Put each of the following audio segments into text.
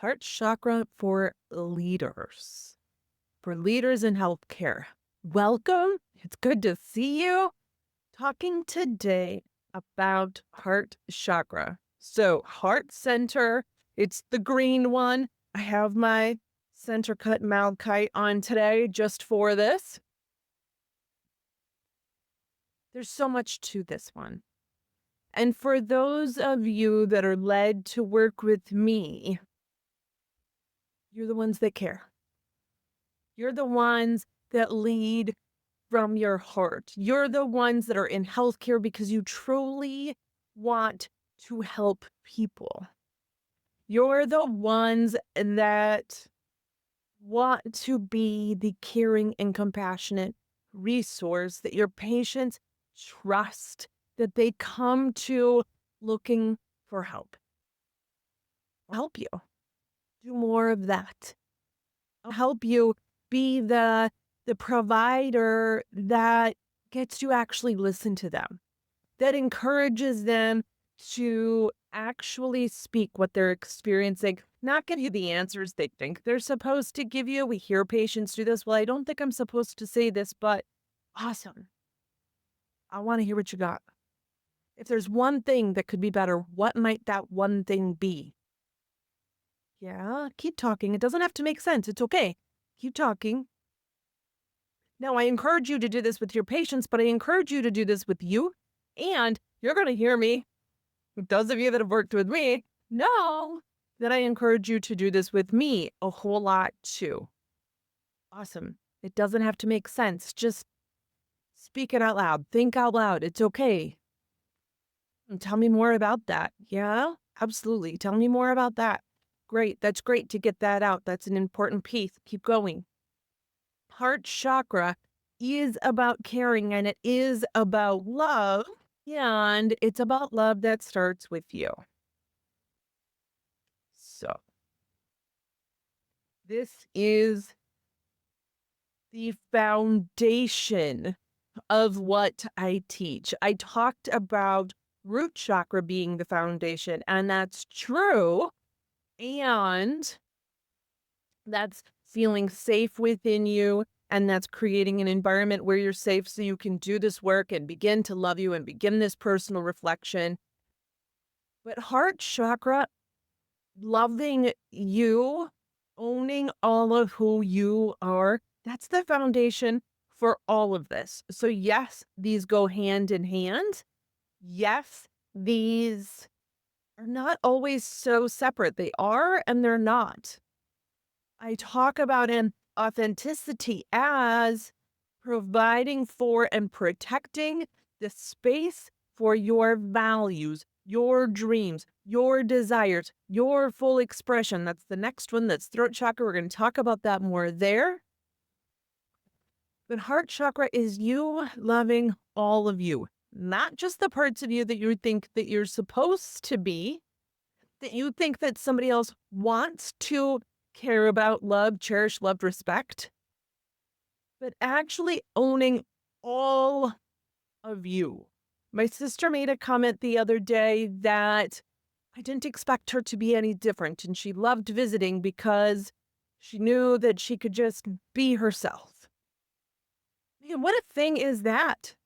Heart chakra for leaders in healthcare. Welcome. It's good to see you. Talking today about heart chakra. So, heart center, it's the green one. I have my center cut malachite on today just for this. There's so much to this one. And for those of you that are led to work with me, you're the ones that care. You're the ones that lead from your heart. You're the ones that are in healthcare because you truly want to help people. You're the ones that want to be the caring and compassionate resource that your patients trust, that they come to looking for help. I'll help you do more of that. I'll help you be the provider that gets to actually listen to them, that encourages them to actually speak what they're experiencing, not give you the answers they think they're supposed to give you. We hear patients do this. Well, I don't think I'm supposed to say this, but awesome. I want to hear what you got. If there's one thing that could be better, what might that one thing be? Yeah, keep talking. It doesn't have to make sense. It's okay. Keep talking. Now, I encourage you to do this with your patients, but I encourage you to do this with you. And you're going to hear me, those of you that have worked with me, know that I encourage you to do this with me a whole lot too. Awesome. It doesn't have to make sense. Just speak it out loud. Think out loud. It's okay. And tell me more about that. Yeah, absolutely. Tell me more about that. Great. That's great to get that out. That's an important piece. Keep going. Heart chakra is about caring and it is about love. And it's about love that starts with you. So, this is the foundation of what I teach. I talked about root chakra being the foundation, and that's true. And that's feeling safe within you. And that's creating an environment where you're safe so you can do this work and begin to love you and begin this personal reflection. But heart chakra, loving you, owning all of who you are, that's the foundation for all of this. So, yes, these go hand in hand. Yes, these are not always so separate. They are and they're not. I talk about an authenticity as providing for and protecting the space for your values, your dreams, your desires, your full expression. That's the next one. That's throat chakra. We're going to talk about that more there. But heart chakra is you loving all of you, not just the parts of you that you think that you're supposed to be, that you think that somebody else wants to care about, love, cherish, love, respect, but actually owning all of you. My sister made a comment the other day that I didn't expect her to be any different, and she loved visiting because she knew that she could just be herself. Man, what a thing is that?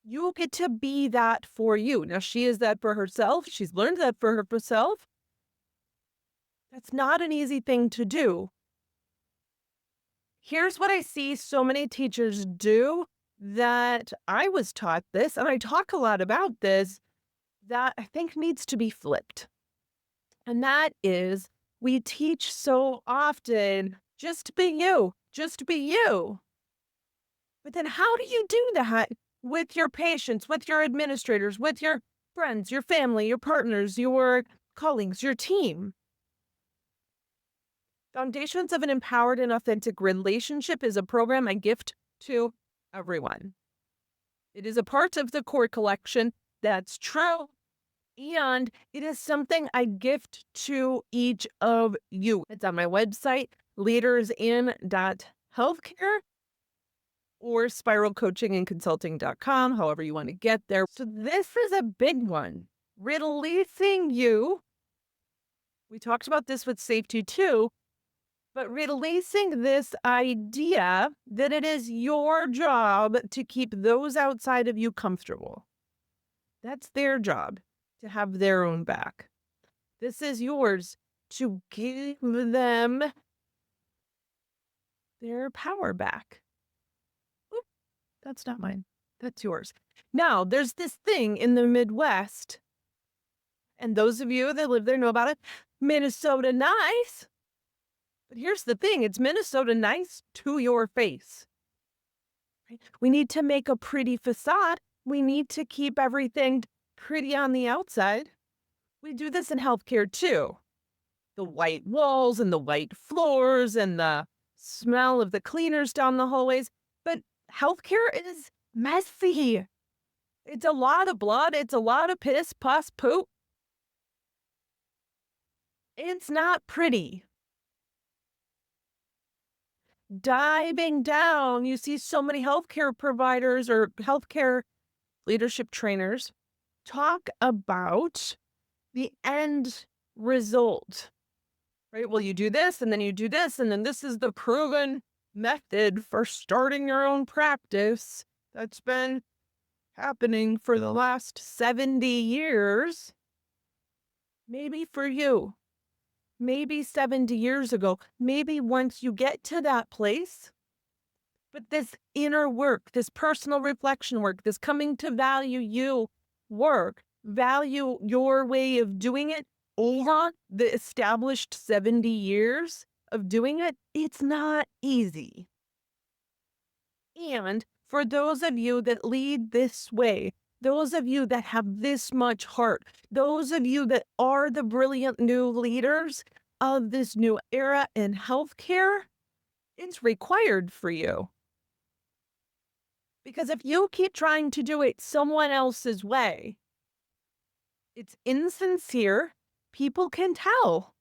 You get to be that for you. Now, she is that for herself. She's learned that for herself. That's not an easy thing to do. Here's what I see so many teachers do that I was taught this, and I talk a lot about this, that I think needs to be flipped. And that is, we teach so often, just be you, just be you. But then how do you do that with your patients, with your administrators, with your friends, your family, your partners, your colleagues, your team? Foundations of an Empowered and Authentic Relationship is a program I gift to everyone. It is a part of the core collection. That's true. And it is something I gift to each of you. It's on my website, leadersin.healthcare or spiralcoachingandconsulting.com, however you want to get there. So this is a big one. Releasing you We talked about this with safety too, but releasing this idea that it is your job to keep those outside of you comfortable. That's their job to have their own back. This is yours to give them their power back. Oop, that's not mine. That's yours. Now, there's this thing in the Midwest, and those of you that live there know about it. Minnesota nice. But here's the thing, it's Minnesota nice to your face. Right? We need to make a pretty facade. We need to keep everything pretty on the outside. We do this in healthcare too. The white walls and the white floors and the smell of the cleaners down the hallways. But healthcare is messy. It's a lot of blood. It's a lot of piss, pus, poop. It's not pretty. Diving down, you see so many healthcare providers or healthcare leadership trainers talk about the end result, right? Well, you do this and then you do this, and then this is the proven method for starting your own practice that's been happening for the last 70 years. Maybe for you, maybe 70 years ago, maybe once you get to that place, but this inner work, this personal reflection work, this coming to value you work, value your way of doing it over the established 70 years of doing it, it's not easy. And for those of you that lead this way, those of you that have this much heart, those of you that are the brilliant new leaders of this new era in healthcare, it's required for you. Because if you keep trying to do it someone else's way, it's insincere. People can tell.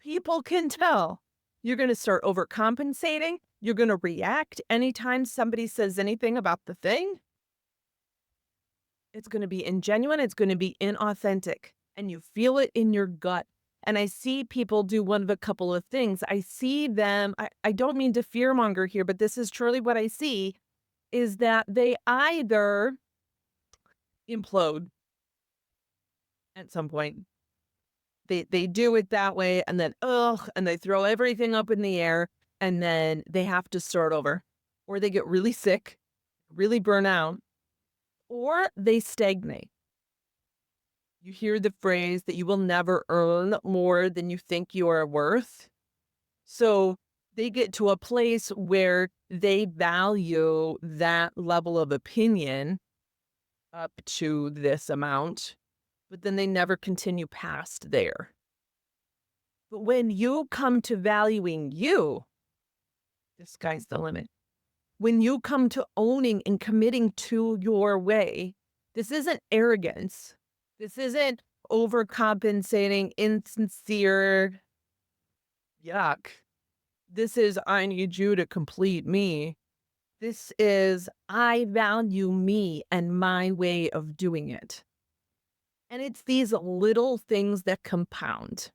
People can tell. You're going to start overcompensating. You're going to react anytime somebody says anything about the thing. It's going to be ingenuine. It's going to be inauthentic. And you feel it in your gut. And I see people do one of a couple of things. I see them, I don't mean to fearmonger here, but this is truly what I see, is that they either implode at some point. They do it that way and then, and they throw everything up in the air and then they have to start over. Or they get really sick, really burn out, or they stagnate. You hear the phrase that you will never earn more than you think you are worth. So they get to a place where they value that level of opinion up to this amount, but then they never continue past there. But when you come to valuing you, the sky's the limit. When you come to owning and committing to your way, this isn't arrogance. This isn't overcompensating, insincere, yuck. This is, I need you to complete me. This is, I value me and my way of doing it. And it's these little things that compound.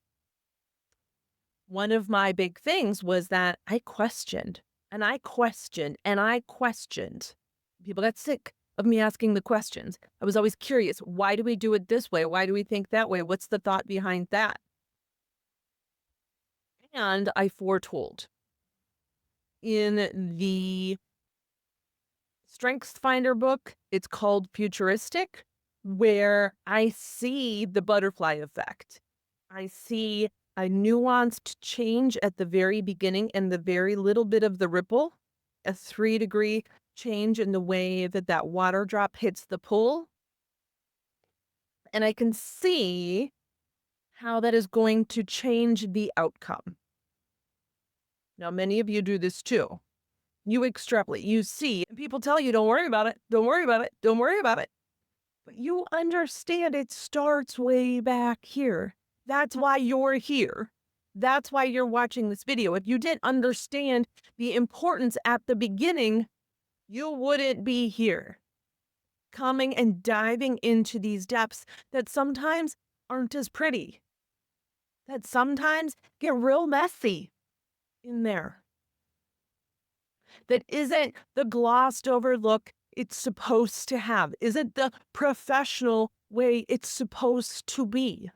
One of my big things was that I questioned and I questioned and I questioned. People got sick of me asking the questions. I was always curious. Why do we do it this way? Why do we think that way? What's the thought behind that? And I foretold in the Strengths Finder book, it's called Futuristic, where I see the butterfly effect. I see a nuanced change at the very beginning and the very little bit of the ripple, a 3-degree change in the way that that water drop hits the pool. And I can see how that is going to change the outcome. Now, many of you do this too. You extrapolate, you see, and people tell you, don't worry about it, don't worry about it, don't worry about it. But you understand it starts way back here. That's why you're here. That's why you're watching this video. If you didn't understand the importance at the beginning, you wouldn't be here. Coming and diving into these depths that sometimes aren't as pretty, that sometimes get real messy in there, that isn't the glossed over look it's supposed to have, isn't the professional way it's supposed to be.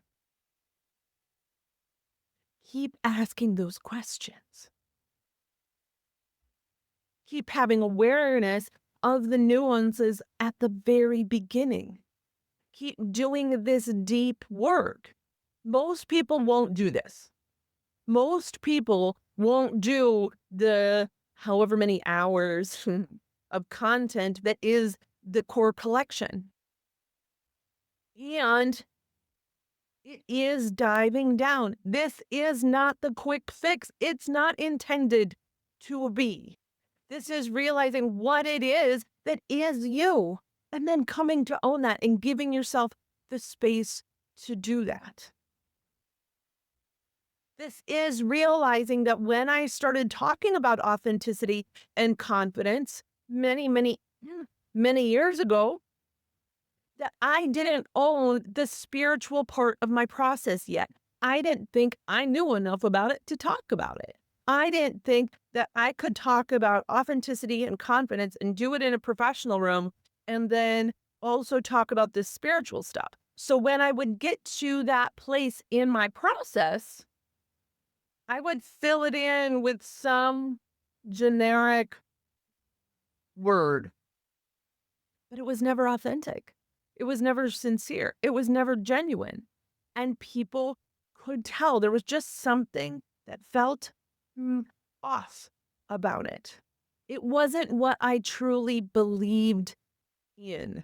Keep asking those questions. Keep having awareness of the nuances at the very beginning. Keep doing this deep work. Most people won't do this. Most people won't do the however many hours of content that is the core collection. And it is diving down. This is not the quick fix. It's not intended to be. This is realizing what it is that is you, and then coming to own that and giving yourself the space to do that. This is realizing that when I started talking about authenticity and confidence many years ago, that I didn't own the spiritual part of my process yet. I didn't think I knew enough about it to talk about it. I didn't think that I could talk about authenticity and confidence and do it in a professional room and then also talk about this spiritual stuff. So when I would get to that place in my process, I would fill it in with some generic word, but it was never authentic. It was never sincere. It was never genuine. And people could tell there was just something that felt off about it. It wasn't what I truly believed in.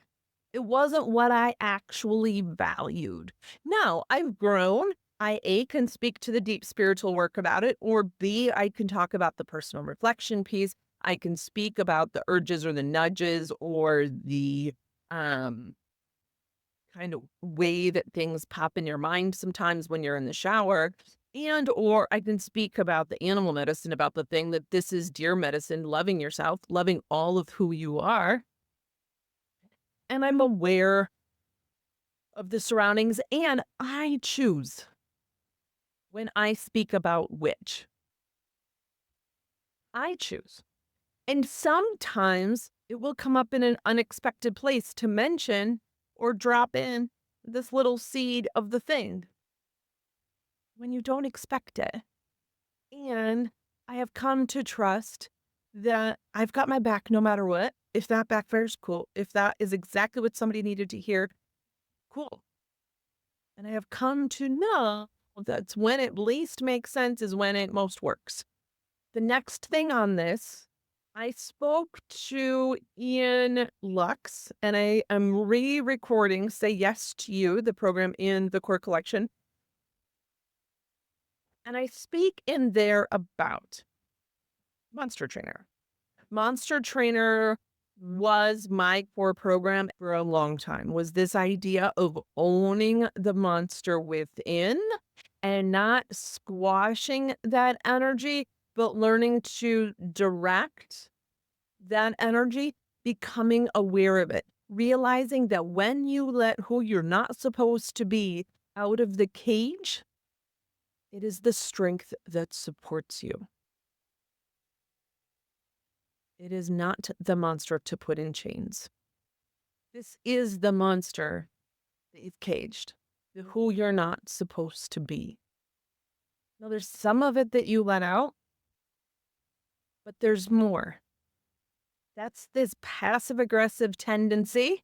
It wasn't what I actually valued. Now, I've grown. I A, can speak to the deep spiritual work about it, or B, I can talk about the personal reflection piece. I can speak about the urges or the nudges or the um, kind of way that things pop in your mind sometimes when you're in the shower. And or I can speak about the animal medicine, about the thing that this is deer medicine, loving yourself, loving all of who you are. And I'm aware of the surroundings, and I choose when I speak about which. I choose. And sometimes it will come up in an unexpected place to mention or drop in this little seed of the thing when you don't expect it. And I have come to trust that I've got my back no matter what. If that backfires, cool. If that is exactly what somebody needed to hear, cool. And I have come to know that's when it least makes sense is when it most works. The next thing on this, I spoke to Ian Lux, and I am re-recording Say Yes to You, the program in the core collection. And I speak in there about Monster Trainer. Monster Trainer was my core program for a long time, was this idea of owning the monster within and not squashing that energy, but learning to direct that energy, becoming aware of it, realizing that when you let who you're not supposed to be out of the cage, it is the strength that supports you. It is not the monster to put in chains. This is the monster that you've caged, the who you're not supposed to be. Now, there's some of it that you let out, but there's more. That's this passive aggressive tendency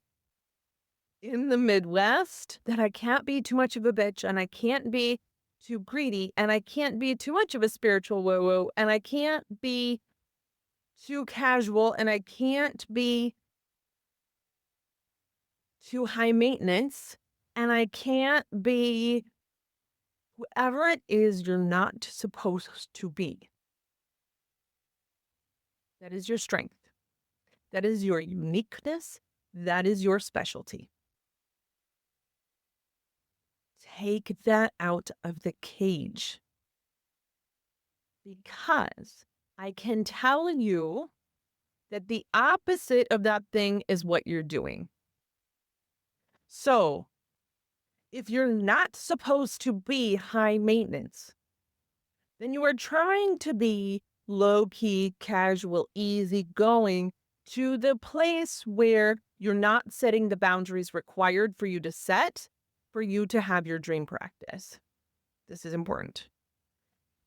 in the Midwest that I can't be too much of a bitch and I can't be too greedy and I can't be too much of a spiritual woo-woo and I can't be too casual and I can't be too high maintenance and I can't be whoever it is you're not supposed to be. That is your strength. That is your uniqueness. That is your specialty. Take that out of the cage. Because I can tell you that the opposite of that thing is what you're doing. So If you're not supposed to be high maintenance, then you are trying to be low key, casual, easy going to the place where you're not setting the boundaries required for you to set for you to have your dream practice. This is important.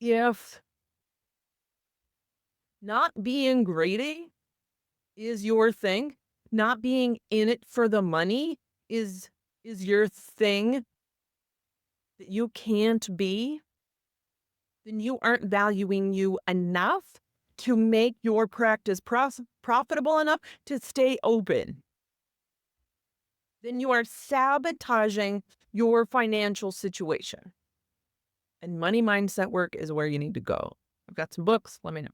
If not being greedy is your thing, not being in it for the money is your thing that you can't be, then you aren't valuing you enough to make your practice profitable enough to stay open. Then you are sabotaging your financial situation. And money mindset work is where you need to go. I've got some books. Let me know.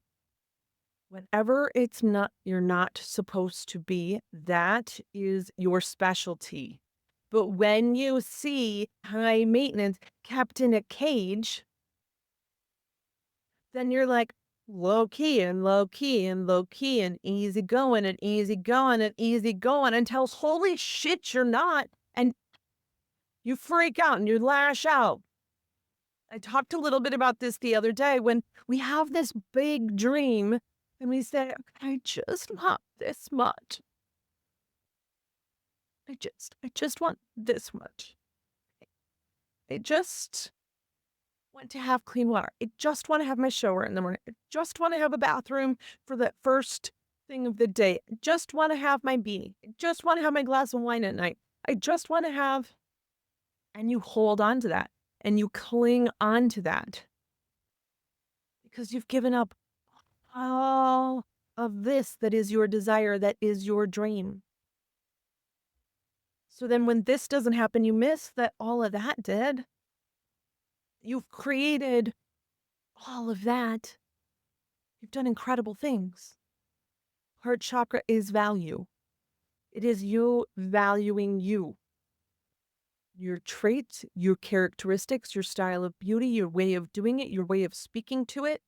Whenever it's not, you're not supposed to be, that is your specialty. But when you see high maintenance kept in a cage, then you're like low key and low key and low key and easy going and easy going and easy going until holy shit, you're not. And you freak out and you lash out. I talked a little bit about this the other day when we have this big dream and we say, I just want this much. I just want this much. I just want to have clean water. I just want to have my shower in the morning. I just want to have a bathroom for the first thing of the day. I just want to have my beanie. I just want to have my glass of wine at night. I just want to have, and you hold on to that and you cling on to that because you've given up all of this that is your desire, that is your dream. So then when this doesn't happen, you miss that all of that did. You've created all of that. You've done incredible things. Heart chakra is value. It is you valuing you. Your traits, your characteristics, your style of beauty, your way of doing it, your way of speaking to it.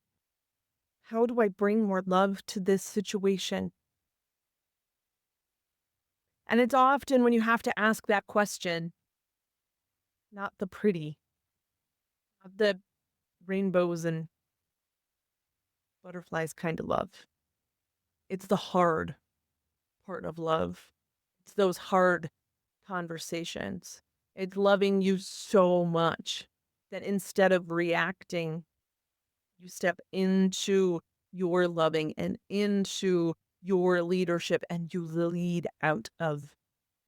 How do I bring more love to this situation? And it's often when you have to ask that question, not the pretty, not the rainbows and butterflies kind of love. It's the hard part of love. It's those hard conversations. It's loving you so much that instead of reacting, you step into your loving and into your leadership and you lead out of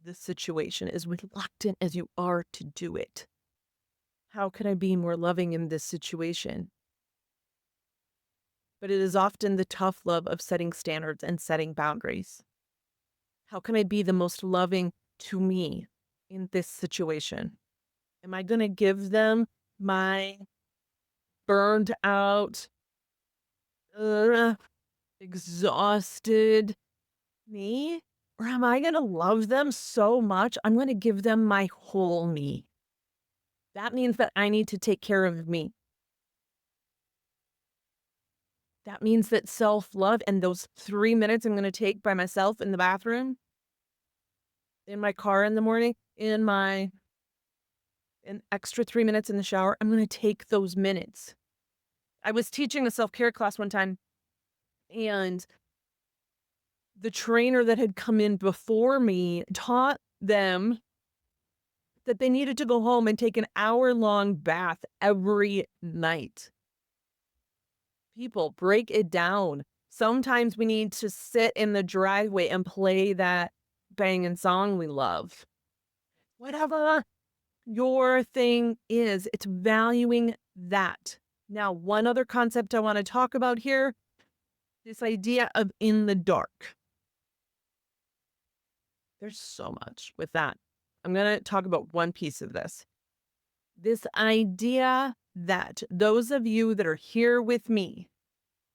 the situation as reluctant as you are to do it. How can I be more loving in this situation? But it is often the tough love of setting standards and setting boundaries. How can I be the most loving to me in this situation? Am I going to give them my burned out, uh, exhausted me? Or am I going to love them so much? I'm going to give them my whole me. That means that I need to take care of me. That means that self-love and those 3 minutes I'm going to take by myself in the bathroom, in my car in the morning, an extra 3 minutes in the shower, I'm going to take those minutes. I was teaching a self-care class one time, and the trainer that had come in before me taught them that they needed to go home and take an hour-long bath every night. People, break it down. Sometimes we need to sit in the driveway and play that banging song we love. Whatever your thing is, it's valuing that. Now, one other concept I want to talk about here, this idea of in the dark. There's so much with that. I'm going to talk about one piece of this. This idea that those of you that are here with me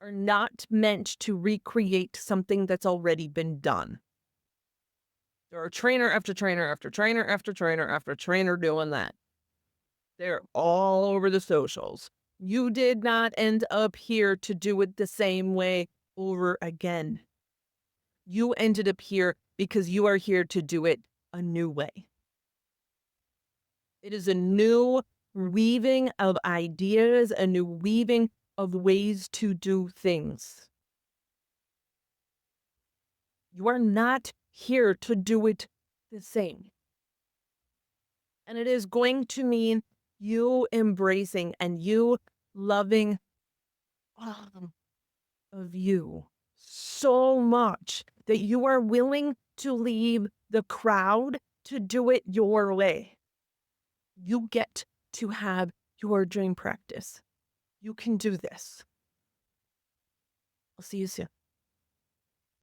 are not meant to recreate something that's already been done. There are trainer after trainer after trainer after trainer after trainer doing that. They're all over the socials. You did not end up here to do it the same way over again. You ended up here because you are here to do it a new way. It is a new weaving of ideas, a new weaving of ways to do things. You are not here to do it the same. And it is going to mean you embracing and you loving all of you so much that you are willing to leave the crowd to do it your way. You get to have your dream practice. You can do this. I'll see you soon.